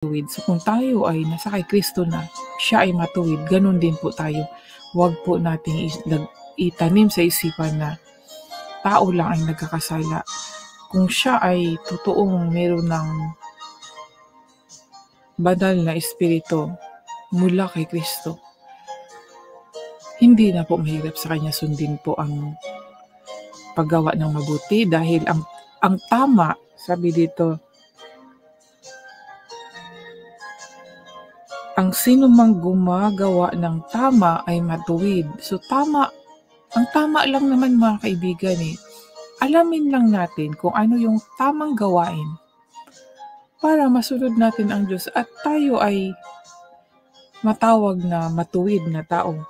matuwid. So kung tayo ay nasa kay Kristo na, siya ay matuwid, ganun din po tayo. Huwag po nating itanim sa isipan na tao lang ay nagkakasala. Kung siya ay totoong meron ng banal na espiritu mula kay Kristo, hindi na po mahirap sa kanya sundin po ang paggawa ng mabuti dahil ang tama, sabi dito, ang sino mang gumagawa ng tama ay matuwid. So ang tama lang naman mga kaibigan alamin lang natin kung ano yung tamang gawain para masunod natin ang Diyos at tayo ay matawag na matuwid na tao.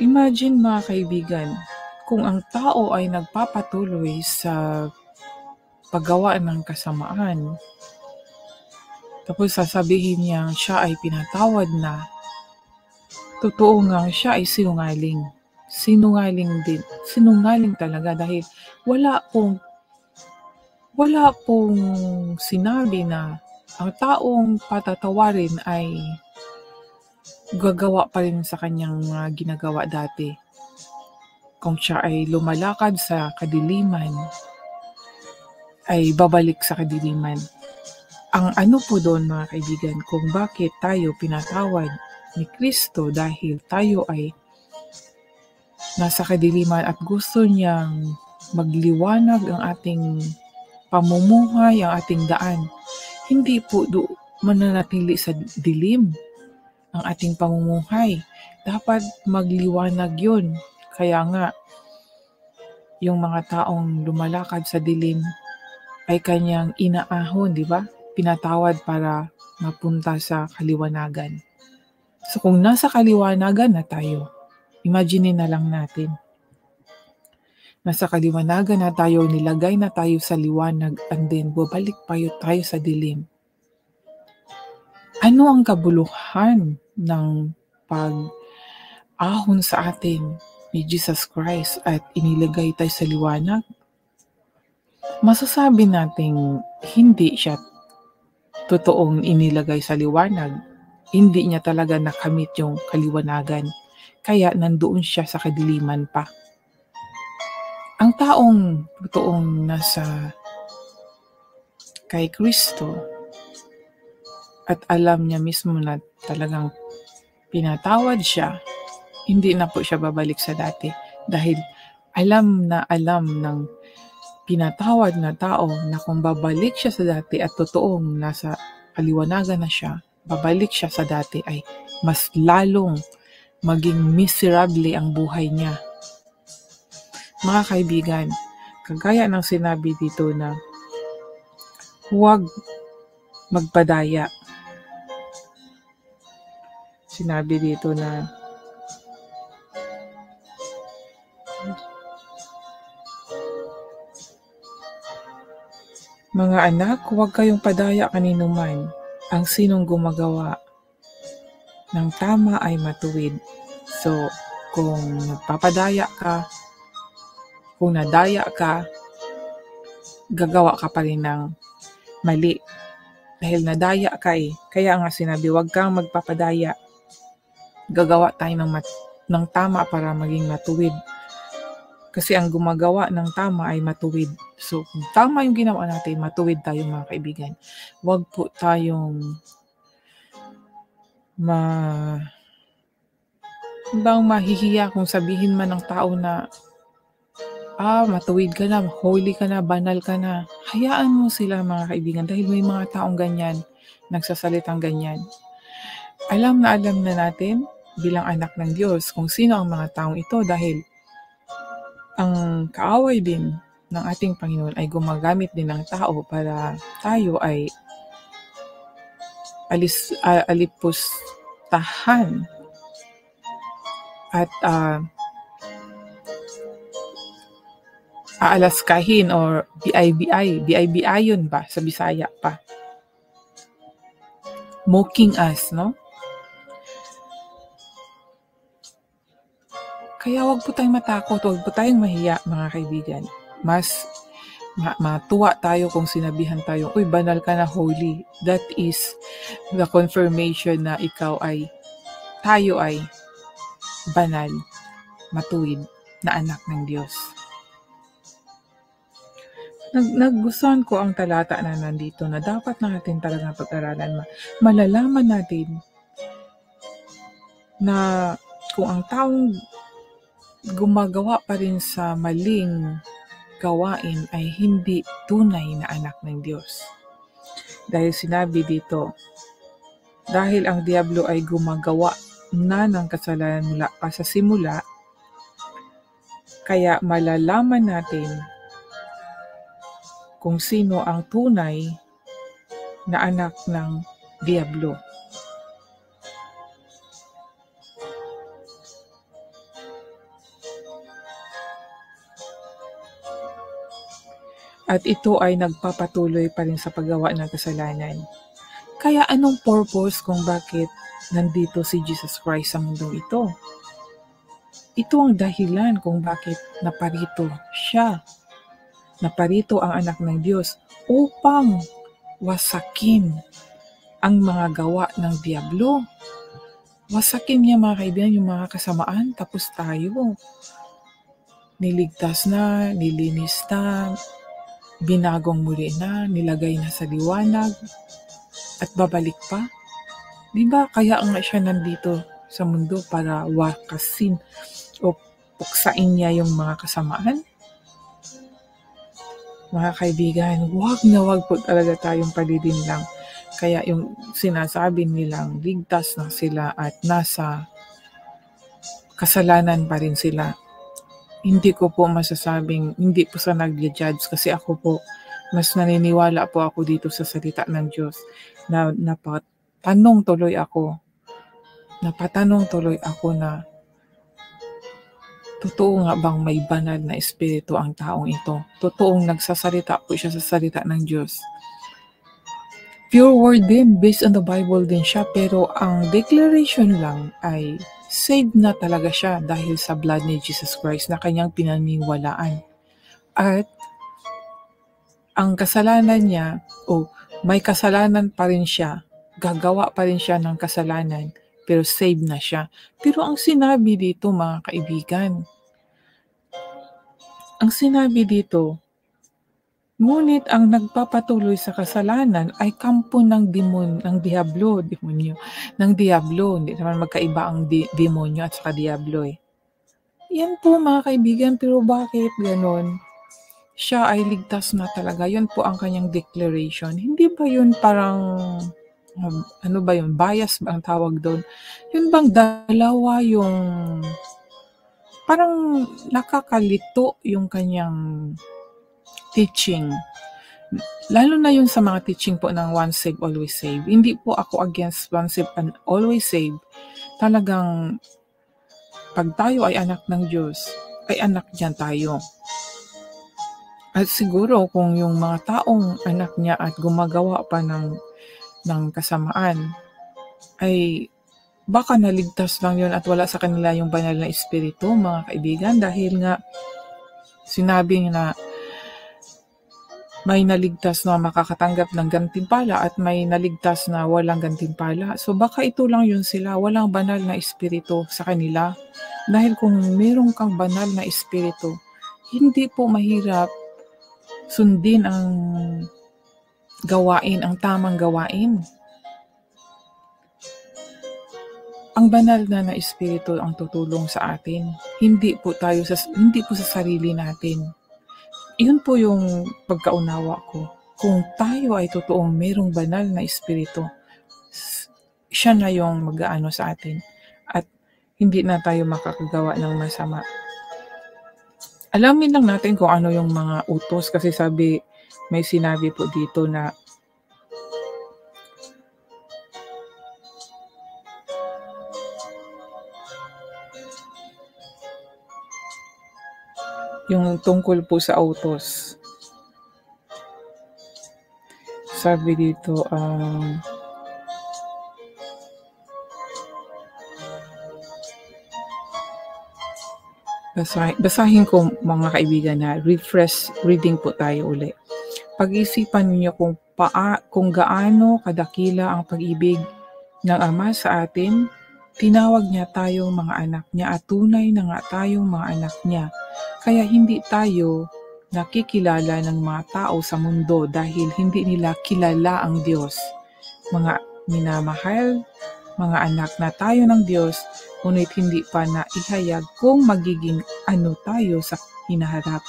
Imagine mga kaibigan, kung ang tao ay nagpapatuloy sa paggawa ng kasamaan, tapos sasabihin niya siya ay pinatawad na, totoo nga siya ay sinungaling. Sinungaling talaga dahil wala pong sinabi na ang taong patatawarin ay gagawa pa rin sa kanyang mga ginagawa dati. Kung siya ay lumalakad sa kadiliman, ay babalik sa kadiliman. Ang ano po doon mga kaibigan, kung bakit tayo pinatawad ni Kristo dahil tayo ay nasa kadiliman at gusto niyang magliwanag ang ating pamumuhay, ang ating daan. Hindi po mananatili sa dilim ang ating pamumuhay. Dapat magliwanag yun. Kaya nga, yung mga taong lumalakad sa dilim ay kanyang inaahon, di ba? Pinatawad para mapunta sa kaliwanagan. So kung nasa kaliwanagan na tayo, imagine na lang natin. Nasa kaliwanagan na tayo, nilagay na tayo sa liwanag, and then babalik tayo sa dilim. Ano ang kabuluhan ng pag-ahon sa atin ni Jesus Christ at inilagay tayo sa liwanag? Masasabi nating hindi siya totoong inilagay sa liwanag. Hindi niya talaga nakamit yung kaliwanagan. Kaya nandoon siya sa kadiliman pa. Ang taong totoong nasa kay Kristo at alam niya mismo na talagang pinatawad siya, hindi na po siya babalik sa dati. Dahil alam ng pinatawad na tao na kung babalik siya sa dati at totoong nasa kaliwanagan na siya, babalik siya sa dati ay mas lalong maging miserable ang buhay niya. Mga kaibigan, kagaya ng sinabi dito na huwag magpadaya. Sinabi dito na mga anak, huwag kayong padaya kanino man. Ang sinong gumagawa ng tama ay matuwid. So, kung nagpapadaya ka, kung nadaya ka, gagawa ka pa rin ng mali. Dahil nadaya ka Kaya nga sinabi, huwag kang magpapadaya. Gagawa tayo ng tama para maging matuwid. Kasi ang gumagawa ng tama ay matuwid. So, kung tama yung ginawa natin, matuwid tayo mga kaibigan. Huwag po tayong mahihiya kung sabihin man ng tao na matuwid ka na, holy ka na, banal ka na. Hayaan mo sila mga kaibigan dahil may mga taong ganyan, nagsasalitang ganyan. Alam na natin bilang anak ng Diyos kung sino ang mga taong ito dahil ang kaaway din ng ating Panginoon ay gumagamit din ng tao para tayo ay alipustahan at aalaskahin or BIBI-yon ba sa Bisaya pa. Mocking us, no? Kaya wag po tayong matakot, wag po tayong mahiya mga kaibigan. mas matuwa tayo kung sinabihan tayo, uy, banal ka na, holy. That is the confirmation na tayo ay banal, matuwid na anak ng Diyos. Nagustuhan ko ang talata na nandito na dapat natin talagang pag-aralan. Malalaman natin na kung ang taong gumagawa pa rin sa maling gawain ay hindi tunay na anak ng Diyos. Dahil sinabi dito, dahil ang diablo ay gumagawa na ng kasalanan mula pa sa simula, kaya malalaman natin kung sino ang tunay na anak ng diablo. At ito ay nagpapatuloy pa rin sa paggawa ng kasalanan. Kaya anong purpose kung bakit nandito si Jesus Christ sa mundong ito? Ito ang dahilan kung bakit naparito siya. Naparito ang anak ng Diyos upang wasakin ang mga gawa ng diablo. Wasakin niya, mga kaibigan, yung mga kasamaan, tapos tayo. Niligtas na, nilinis na, binagong muli na, nilagay na sa liwanag, at babalik pa. Diba? Kaya nga siya nandito sa mundo para wakasin o puksain niya yung mga kasamaan. Mga kaibigan, wag po talaga tayong palilinlang. Kaya yung sinasabi nilang ligtas na sila at nasa kasalanan pa rin sila. Hindi ko po masasabing, hindi po sa nag-judge kasi ako po, mas naniniwala po ako dito sa salita ng Diyos na napatanong tuloy ako na totoo nga bang may banal na espiritu ang taong ito? Totoong nagsasalita po siya sa salita ng Diyos. Pure word din, based on the Bible din siya, pero ang declaration lang ay saved na talaga siya dahil sa blood ni Jesus Christ na kanyang pinaniniwalaan. At ang kasalanan niya, may kasalanan pa rin siya, gagawa pa rin siya ng kasalanan, pero saved na siya. Pero ang sinabi dito, mga kaibigan, ngunit ang nagpapatuloy sa kasalanan ay kampo ng diablo. Hindi naman magkaiba ang demonyo at saka diablo eh. Yan po, mga kaibigan, pero bakit ganon? Siya ay ligtas na talaga. Yun po ang kanyang declaration. Hindi ba yun parang, bias ba ang tawag doon? Yun bang dalawa yung, parang nakakalito yung kanyang teaching. Lalo na yun sa mga teaching po ng once saved, always saved. Hindi po ako against once saved and always saved. Talagang, pag tayo ay anak ng Diyos, ay anak niyan tayo. At siguro kung yung mga taong anak niya at gumagawa pa ng kasamaan, ay baka naligtas lang yun at wala sa kanila yung banal na espiritu, mga kaibigan, dahil nga sinabi na may naligtas na makakatanggap ng gantimpala at may naligtas na walang gantimpala. So baka ito lang yun sila, walang banal na espiritu sa kanila. Dahil kung meron kang banal na espiritu, hindi po mahirap sundin ang gawain, ang tamang gawain. Ang banal na espiritu ang tutulong sa atin. Hindi po sa sarili natin. Iyon po yung pagkaunawa ko. Kung tayo ay totoong merong banal na espiritu, siya na yung mag-aano sa atin at hindi na tayo makakagawa ng masama. Alamin lang natin kung ano yung mga utos kasi may sinabi po dito na yung tungkol po sa utos. Sabi dito, Basahin ko mga kaibigan na refresh reading po tayo uli. Pag-isipan ninyo kung gaano kadakila ang pag-ibig ng Ama sa atin. Tinawag niya tayong mga anak niya at tunay na nga tayong mga anak niya. Kaya hindi tayo nakikilala ng mga tao sa mundo dahil hindi nila kilala ang Diyos. Mga minamahal, mga anak na tayo ng Diyos, ngunit hindi pa naihayag kung magiging ano tayo sa hinaharap.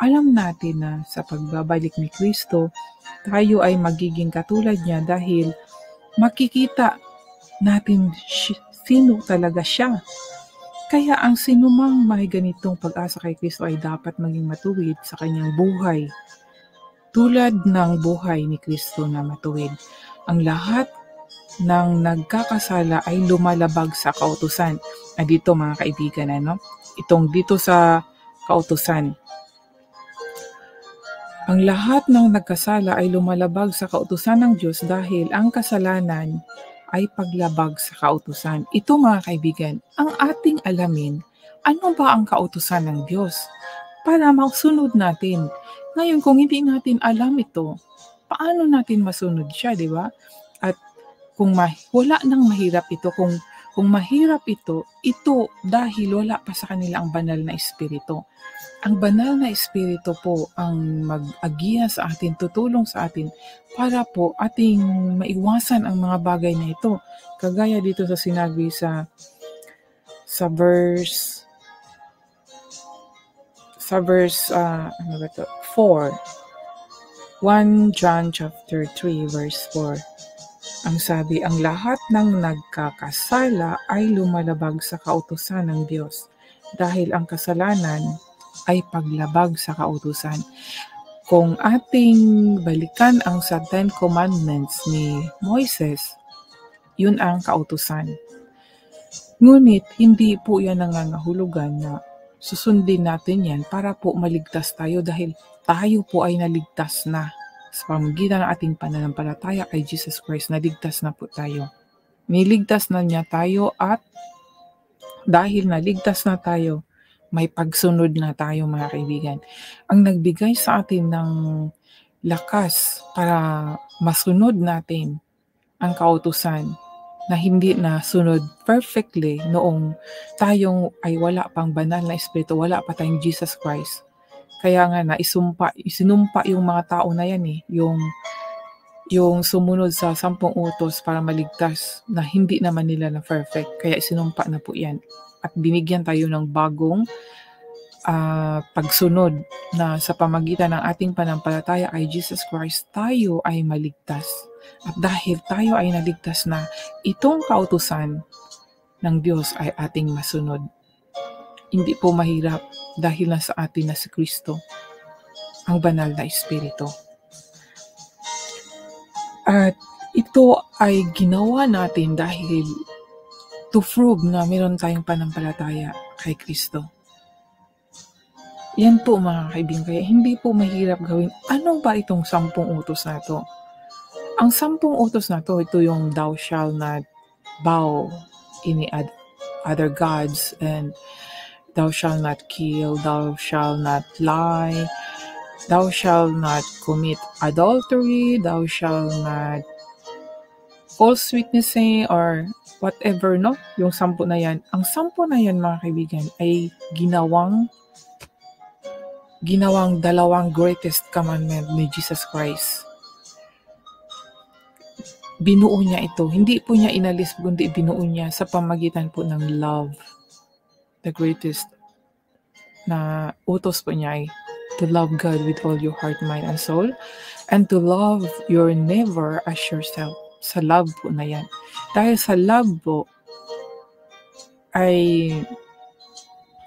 Alam natin na sa pagbabalik ni Kristo, tayo ay magiging katulad niya dahil makikita natin sino talaga siya. Kaya ang sinumang may ganitong pag-asa kay Kristo ay dapat maging matuwid sa kanyang buhay. Tulad ng buhay ni Kristo na matuwid. Ang lahat ng nagkakasala ay lumalabag sa kautusan. Dito mga kaibigan, dito sa kautusan. Ang lahat ng nagkasala ay lumalabag sa kautusan ng Diyos dahil ang kasalanan ay paglabag sa kautusan. Ito mga kaibigan, ang ating alamin, ano ba ang kautusan ng Diyos? Para masunod natin. Ngayon, kung hindi natin alam ito, paano natin masunod siya, di ba? At kung wala nang mahirap ito, kung mahirap ito dahil wala pa sa kanila ang banal na espiritu. Ang banal na espiritu po ang mag-agiya sa atin, tutulong sa atin para po ating maiwasan ang mga bagay na ito. Kagaya dito sa sinabi sa verse 4. 1 John chapter 3 verse 4. Ang sabi, ang lahat ng nagkakasala ay lumalabag sa kautusan ng Diyos dahil ang kasalanan ay paglabag sa kautusan. Kung ating balikan ang sa 10 Commandments ni Moises, yun ang kautusan. Ngunit hindi po yan nangangahulugan na susundin natin yan para po maligtas tayo dahil tayo po ay naligtas na. Sa pamamagitan ng ating pananampalataya kay Jesus Christ, naligtas na po tayo. Niligtas na niya tayo at dahil naligtas na tayo, may pagsunod na tayo mga kaibigan. Ang nagbigay sa atin ng lakas para masunod natin ang kautusan na hindi na sunod perfectly noong tayong ay wala pang banal na espiritu, wala pa tayong Jesus Christ. Kaya nga isinumpa yung mga tao na yan yung sumunod sa 10 utos para maligtas na hindi naman nila na perfect. Kaya isinumpa na po yan. At binigyan tayo ng bagong pagsunod na sa pamagitan ng ating panampalataya kay Jesus Christ, tayo ay maligtas. At dahil tayo ay naligtas na, itong kautusan ng Diyos ay ating masunod. Hindi po mahirap dahil nasa atin na si Kristo, ang banal na Espiritu. At ito ay ginawa natin dahil to prove na meron tayong panampalataya kay Kristo. Yan po mga kaibigan, kaya hindi po mahirap gawin. Ano ba itong 10 utos na to? Ang 10 utos na to, ito yung thou shall not bow any other gods, and thou shall not kill, thou shall not lie, thou shall not commit adultery, thou shall not false witnessing, or whatever, no? Yung 10 na yan. Ang 10 na yan, mga kaibigan, ay ginawang dalawang greatest commandment ni Jesus Christ. Binuo niya ito. Hindi po niya inalis, kundi binuo niya sa pamagitan po ng love. The greatest na utos po niya ay to love God with all your heart, mind, and soul, and to love your neighbor as yourself. Sa love po na yan. Dahil sa love po, ay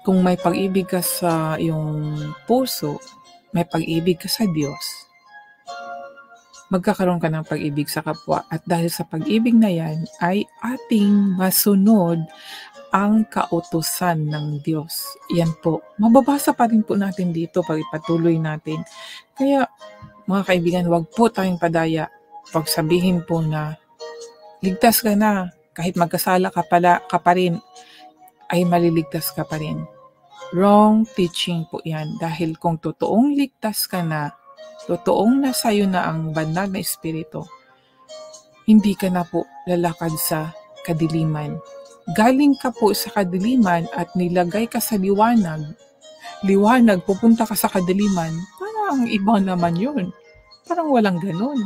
kung may pag-ibig ka sa iyong puso, may pag-ibig ka sa Diyos, magkakaroon ka ng pag-ibig sa kapwa. At dahil sa pag-ibig na yan, ay ating masunod ang kautusan ng Diyos. Yan po. Mababasa pa rin po natin dito pag ipatuloy natin. Kaya, mga kaibigan, huwag po tayong padaya. Pag sabihin po na, ligtas ka na, kahit magkasala ka pa rin, ay maliligtas ka pa rin. Wrong teaching po yan. Dahil kung totoong ligtas ka na, totoong nasa iyo na ang banal na espiritu, hindi ka na po lalakad sa kadiliman. Galing ka po sa kadiliman at nilagay ka sa liwanag, pupunta ka sa kadiliman, parang iba naman yun. Parang walang ganun.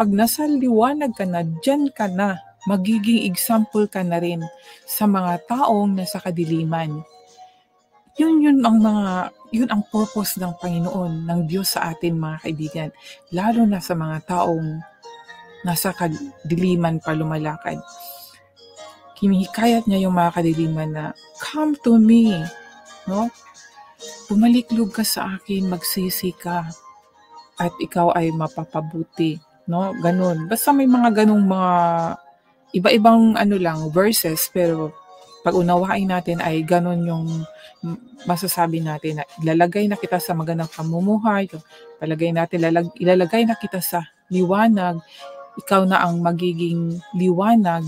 Pag nasa liwanag ka na, dyan ka na, magiging example ka na rin sa mga taong nasa kadiliman. Yun ang purpose ng Panginoon, ng Diyos sa atin mga kaibigan, lalo na sa mga taong nasa kadiliman pa lumalakad. Hinihikayat niya yung mga kadiliman na, come to me, no? Bumalik loob ka sa akin, magsisi ka, at ikaw ay mapapabuti, no? Ganun. Basta may mga ganung mga iba-ibang verses, pero pag unawain natin ay ganun yung masasabi natin na ilalagay na kita sa magandang pamumuhay, ilalagay na kita sa liwanag, ikaw na ang magiging liwanag.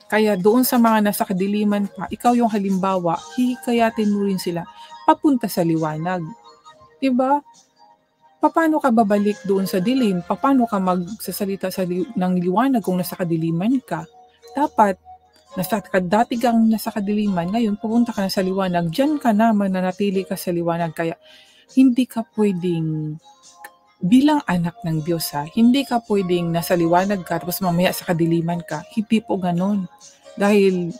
Kaya doon sa mga nasa kadiliman pa, ikaw yung halimbawa, hihikayatin mo rin sila papunta sa liwanag. Diba? Paano ka babalik doon sa dilim? Paano ka magsasalita ng liwanag kung nasa kadiliman ka? Dapat, dati kang nasa kadiliman, ngayon pupunta ka na sa liwanag, dyan ka na, mananatili ka sa liwanag. Kaya hindi ka pwedeng, bilang anak ng Diyos hindi ka pwedeng nasa liwanag ka tapos mamaya sa kadiliman ka. Hindi po ganon. Dahil